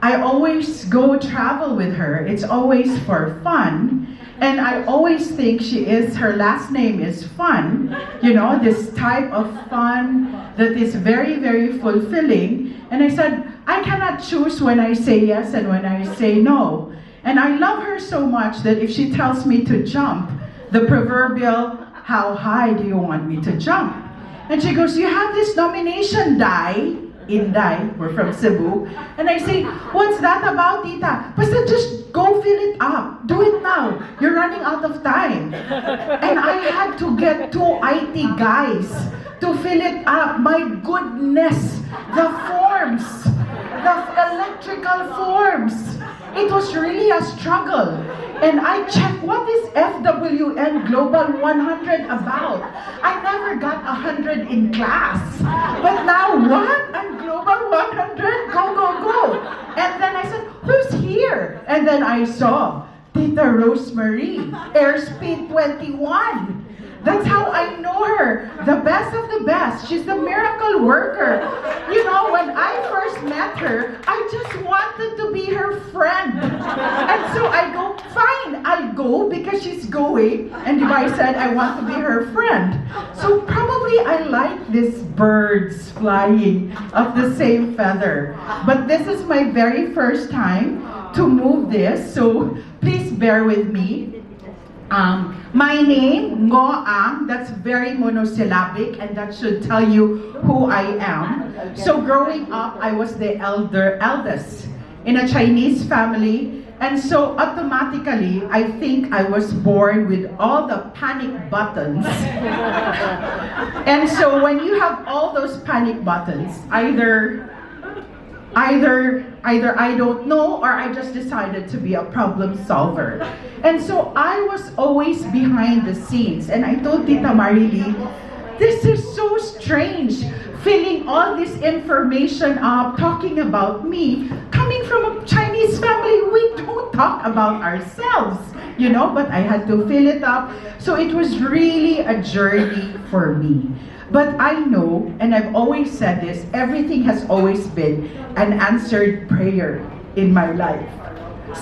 I always go travel with her. It's always for fun. And I always think her last name is fun. You know, this type of fun that is very, very fulfilling. And I said, I cannot choose when I say yes and when I say no. And I love her so much that if she tells me to jump, the proverbial, how high do you want me to jump? And she goes, you have this nomination, Dai. Inday, we're from Cebu. And I say, what's that about, Tita? Basta just go fill it up. Do it now. You're running out of time. And I had to get two IT guys to fill it up. My goodness, the forms, the electrical forms. It was really a struggle. And I checked, what is FWN Global 100 about? I never got 100 in class. But now what? I'm Global 100? Go, go, go. And then I said, who's here? And then I saw Tita Rosemary, Airspeed 21. That's how I know her. The best of the best. She's the miracle worker. You know, when I first met her, I just wanted to be her friend. And so I go, fine, I'll go because she's going. And I said I want to be her friend. So probably I like these birds flying of the same feather. But this is my very first time to move this, so please bear with me. My name, Ngo Ang, that's very monosyllabic and that should tell you who I am. So growing up, I was the eldest in a Chinese family, and so automatically, I think I was born with all the panic buttons. And so when you have all those panic buttons, either I don't know or I just decided to be a problem solver. And so I was always behind the scenes. And I told Tita Marylou, this is so strange, filling all this information up, talking about me. Coming from a Chinese family, we don't talk about ourselves, you know, but I had to fill it up. So it was really a journey for me. But I know, and I've always said this, everything has always been an answered prayer in my life.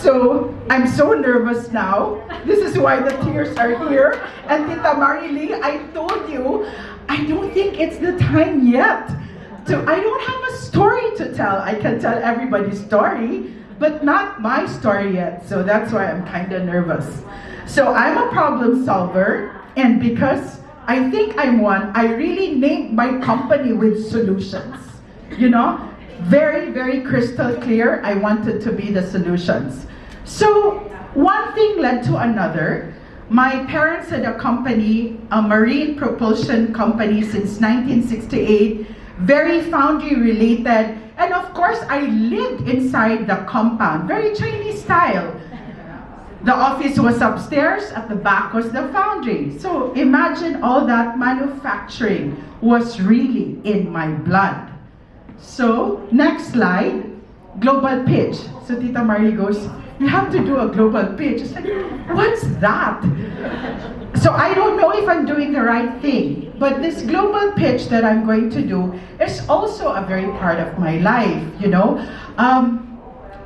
So I'm so nervous now. This is why the tears are here. And Tita Marylou, I told you, I don't think it's the time yet. I don't have a story to tell. I can tell everybody's story, but not my story yet. So that's why I'm kind of nervous. So I'm a problem solver, and because I think I'm one, I really named my company with solutions. You know, very, very crystal clear, I wanted to be the solutions. So one thing led to another. My parents had a company, a marine propulsion company since 1968, very foundry related. And of course, I lived inside the compound, very Chinese style. The office was upstairs, at the back was the foundry. So imagine all that manufacturing was really in my blood. So next slide, global pitch. So Tita Marylou goes, you have to do a global pitch. It's like, what's that? So I don't know if I'm doing the right thing, but this global pitch that I'm going to do is also a very part of my life, you know.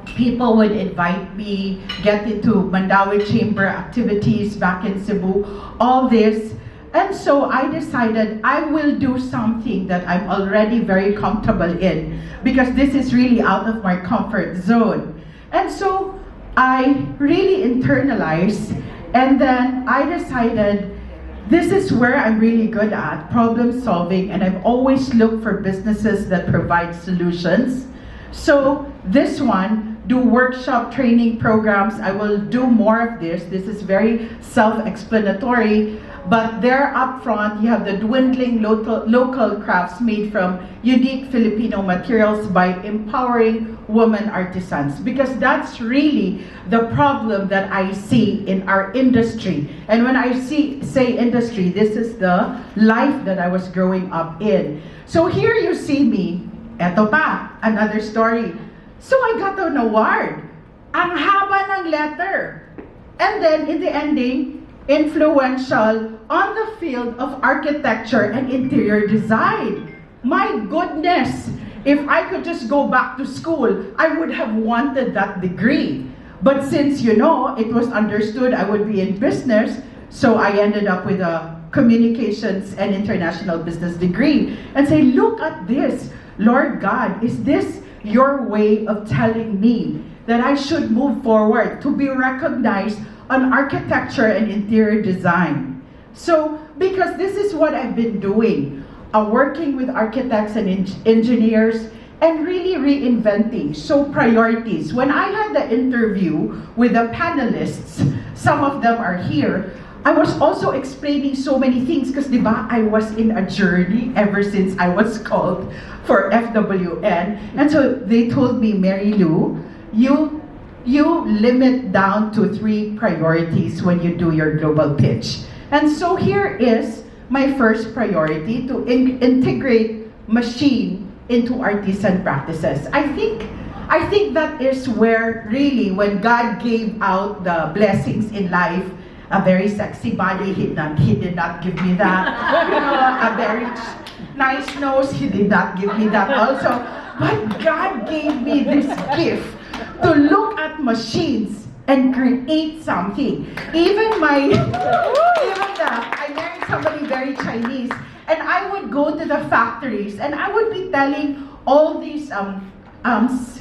People would invite me, get into Mandawi Chamber activities back in Cebu, all this. And so I decided I will do something that I'm already very comfortable in, because this is really out of my comfort zone. And so I really internalized, and then I decided this is where I'm really good at, problem solving, and I've always looked for businesses that provide solutions. So this one, do workshop training programs. I will do more of this. This is very self-explanatory, but there up front, you have the dwindling local crafts made from unique Filipino materials by empowering women artisans, because that's really the problem that I see in our industry. And when I say industry, this is the life that I was growing up in. So here you see me, eto pa, another story. So I got an award. Ang haba ng letter. And then in the ending, influential on the field of architecture and interior design. My goodness! If I could just go back to school, I would have wanted that degree. But since, you know, it was understood I would be in business, so I ended up with a communications and international business degree and say, look at this, Lord God, is this your way of telling me that I should move forward to be recognized on architecture and interior design? So, because this is what I've been doing, working with architects and engineers and really reinventing. So priorities. When I had the interview with the panelists, some of them are here, I was also explaining so many things because, diba, I was in a journey ever since I was called for FWN. And so they told me, Marylou, you limit down to 3 priorities when you do your global pitch. And so here is my first priority, to integrate machine into artisan practices. I think that is where really, when God gave out the blessings in life, a very sexy body, he did not give me that. You know, a very nice nose, he did not give me that also. But God gave me this gift to look at machines and create something. I married somebody very Chinese, and I would go to the factories and I would be telling all these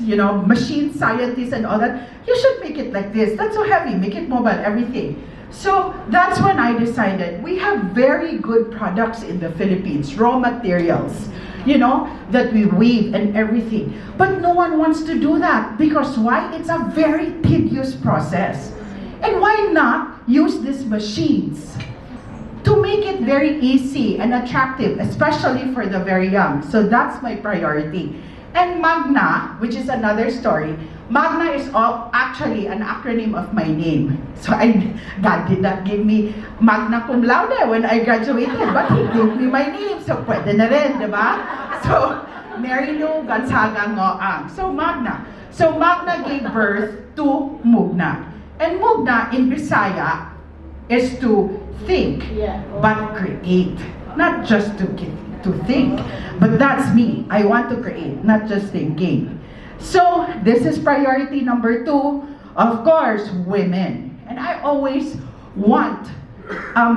you know, machine scientists and all that, you should make it like this, that's so heavy, make it mobile, everything. So that's when I decided we have very good products in the Philippines, raw materials, you know, that we weave and everything. But no one wants to do that because why? It's a very tedious process. And why not use these machines to make it very easy and attractive, especially for the very young? So that's my priority. And Magna, which is another story, Magna is actually an acronym of my name. So God did not give me magna cum laude when I graduated, but He gave me my name. So pwede na rin, di ba? So, Marylou Gonzaga Ngoang. So Magna. So Magna gave birth to Mugna. And Mugna in Bisaya is to think, but create. Not just to think, but that's me. I want to create, not just thinking. So this is priority number 2, of course, women. And I always want,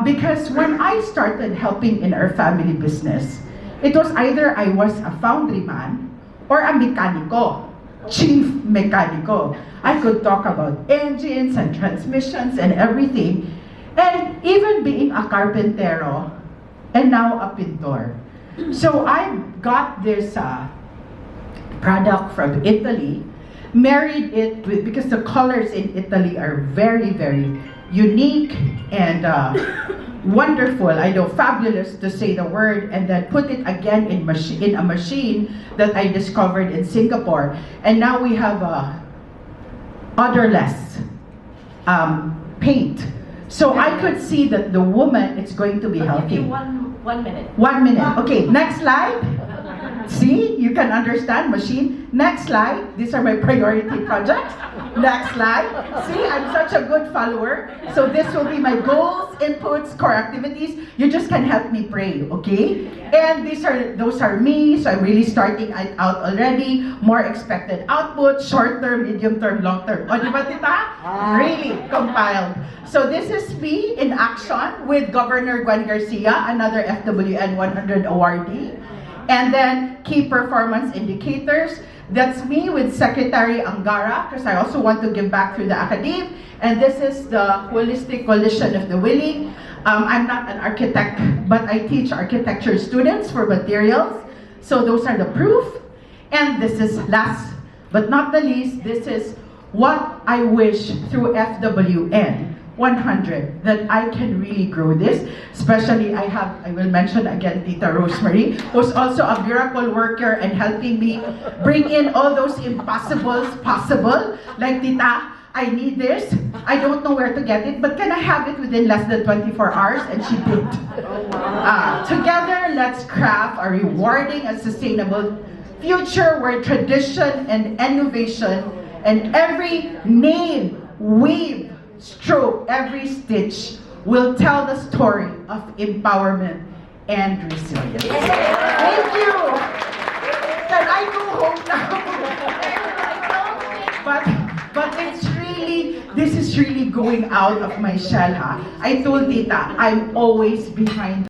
because when I started helping in our family business, it was either I was a foundry man or a mecanico, chief mecanico. I could talk about engines and transmissions and everything. And even being a carpentero and now a pintor. So I got this product from Italy, married it with, because the colors in Italy are very, very unique and wonderful. I know, fabulous to say the word, and then put it again in a machine that I discovered in Singapore. And now we have odorless paint. So I could see that the woman, it's going to be healthy. One minute. 1 minute. Okay, next slide. See, you can understand machine. Next slide. These are my priority projects. Next slide. See, I'm such a good follower. So this will be my goals, inputs, core activities. You just can help me pray, okay? And those are me. So I'm really starting out already. More expected output, short term, medium term, long term. O, di ba, tita? Really compiled. So this is me in action with Governor Gwen Garcia, another FWN 100 awardee. And then key performance indicators. That's me with Secretary Angara, because I also want to give back through the academe. And this is the Holistic Coalition of the Willing. I'm not an architect, but I teach architecture students for materials. So those are the proof. And this is last but not the least, this is what I wish through FWN 100, that I can really grow this. Especially I will mention again Tita Rosemary, who's also a miracle worker and helping me bring in all those impossibles possible. Like, Tita, I need this. I don't know where to get it, but can I have it within less than 24 hours? And she did. Together, let's craft a rewarding and sustainable future where tradition and innovation and every name, weave, stroke, every stitch will tell the story of empowerment and resilience. Thank you. I go home now. But it's really, this is really going out of my shell, ha. I told Tita, I'm always behind